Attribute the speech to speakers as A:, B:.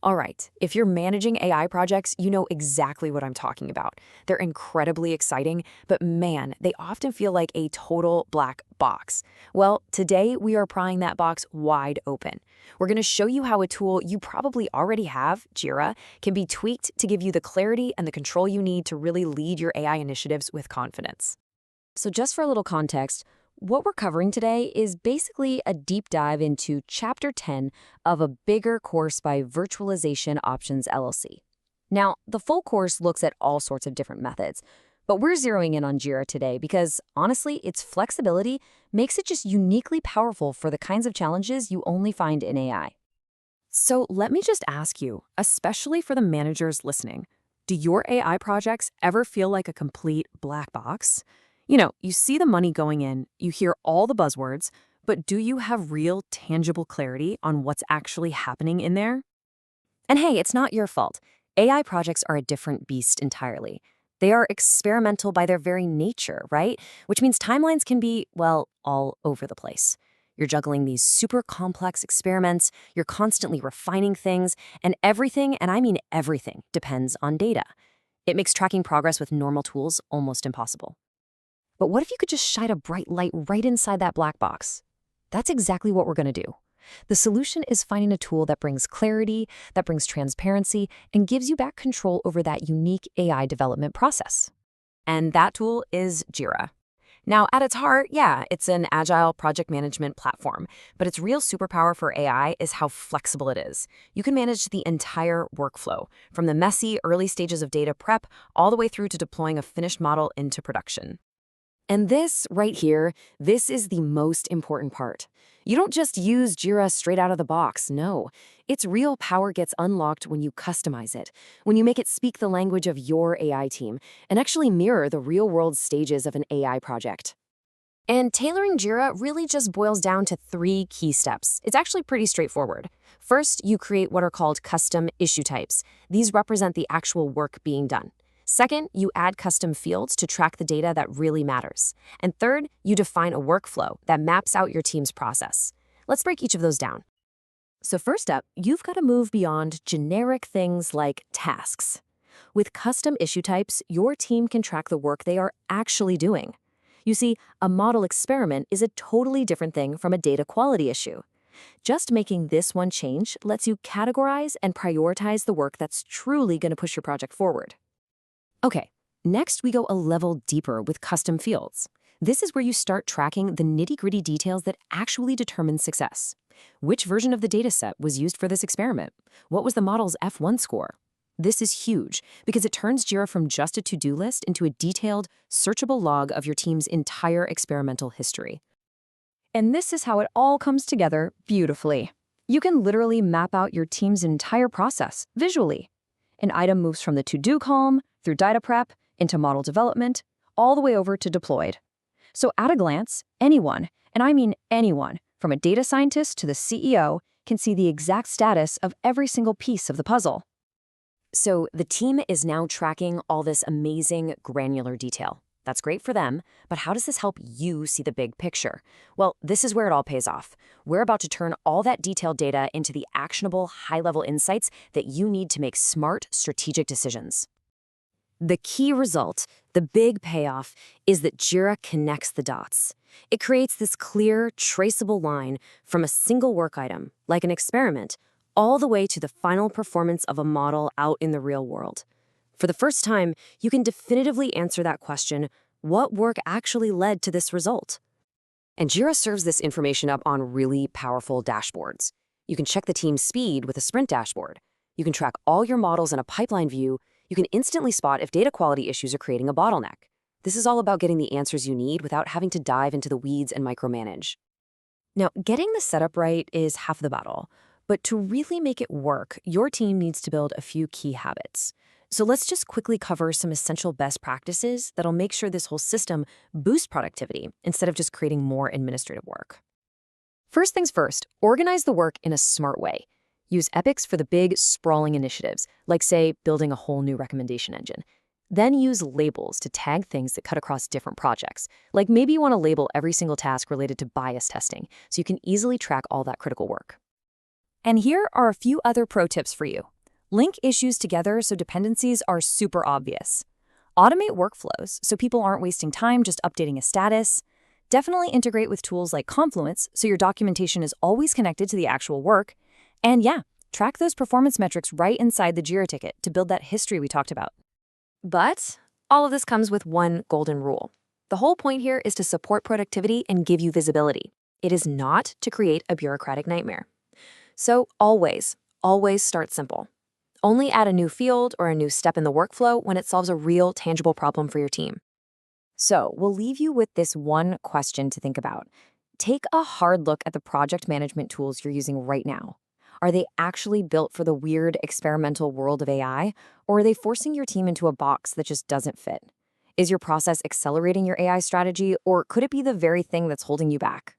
A: All right, if you're managing AI projects, you know exactly what I'm talking about. They're incredibly exciting, but man, they often feel like a total black box. Well, today we are prying that box wide open. We're going to show you how a tool you probably already have, Jira, can be tweaked to give you the clarity and the control you need to really lead your AI initiatives with confidence. So just for a little context, what we're covering today is basically a deep dive into Chapter 10 of a bigger course by Virtualization Options LLC. Now, the full course looks at all sorts of different methods, but we're zeroing in on Jira today because, honestly, its flexibility makes it just uniquely powerful for the kinds of challenges you only find in AI. So let me just ask you, especially for the managers listening, do your AI projects ever feel like a complete black box? You see the money going in, you hear all the buzzwords, but do you have real, tangible clarity on what's actually happening in there? And hey, it's not your fault. AI projects are a different beast entirely. They are experimental by their very nature, right? Which means timelines can be, well, all over the place. You're juggling these super complex experiments, you're constantly refining things, and everything, and I mean everything, depends on data. It makes tracking progress with normal tools almost impossible. But what if you could just shine a bright light right inside that black box? That's exactly what we're going to do. The solution is finding a tool that brings clarity, that brings transparency, and gives you back control over that unique AI development process. And that tool is Jira. Now, at its heart, yeah, it's an agile project management platform, but its real superpower for AI is how flexible it is. You can manage the entire workflow, from the messy early stages of data prep all the way through to deploying a finished model into production. And this right here, this is the most important part. You don't just use Jira straight out of the box, no. Its real power gets unlocked when you customize it, when you make it speak the language of your AI team, and actually mirror the real-world stages of an AI project. And tailoring Jira really just boils down to 3 key steps. It's actually pretty straightforward. First, you create what are called custom issue types. These represent the actual work being done. Second, you add custom fields to track the data that really matters. And third, you define a workflow that maps out your team's process. Let's break each of those down. So first up, you've got to move beyond generic things like tasks. With custom issue types, your team can track the work they are actually doing. You see, a model experiment is a totally different thing from a data quality issue. Just making this one change lets you categorize and prioritize the work that's truly going to push your project forward. Okay, next we go a level deeper with custom fields. This is where you start tracking the nitty-gritty details that actually determine success. Which version of the dataset was used for this experiment? What was the model's F1 score? This is huge because it turns Jira from just a to-do list into a detailed, searchable log of your team's entire experimental history. And this is how it all comes together beautifully. You can literally map out your team's entire process visually. An item moves from the to-do column, through data prep, into model development, all the way over to deployed. So at a glance, anyone, and I mean anyone, from a data scientist to the CEO, can see the exact status of every single piece of the puzzle. So the team is now tracking all this amazing granular detail. That's great for them, but how does this help you see the big picture? Well, this is where it all pays off. We're about to turn all that detailed data into the actionable, high-level insights that you need to make smart, strategic decisions. The key result, the big payoff, is that Jira connects the dots. It creates this clear, traceable line from a single work item, like an experiment, all the way to the final performance of a model out in the real world. For the first time, you can definitively answer that question, what work actually led to this result? And Jira serves this information up on really powerful dashboards. You can check the team's speed with a sprint dashboard. You can track all your models in a pipeline view. You can instantly spot if data quality issues are creating a bottleneck. This is all about getting the answers you need without having to dive into the weeds and micromanage. Now, getting the setup right is half the battle, but to really make it work, your team needs to build a few key habits. So let's just quickly cover some essential best practices that'll make sure this whole system boosts productivity instead of just creating more administrative work. First things first, organize the work in a smart way. Use epics for the big, sprawling initiatives, like, say, building a whole new recommendation engine. Then use labels to tag things that cut across different projects. Like maybe you want to label every single task related to bias testing, so you can easily track all that critical work. And here are a few other pro tips for you. Link issues together so dependencies are super obvious. Automate workflows so people aren't wasting time just updating a status. Definitely integrate with tools like Confluence so your documentation is always connected to the actual work. And yeah, track those performance metrics right inside the Jira ticket to build that history we talked about. But all of this comes with one golden rule. The whole point here is to support productivity and give you visibility. It is not to create a bureaucratic nightmare. So always start simple. Only add a new field or a new step in the workflow when it solves a real, tangible problem for your team. So we'll leave you with this one question to think about. Take a hard look at the project management tools you're using right now. Are they actually built for the weird experimental world of AI, or are they forcing your team into a box that just doesn't fit? Is your process accelerating your AI strategy, or could it be the very thing that's holding you back?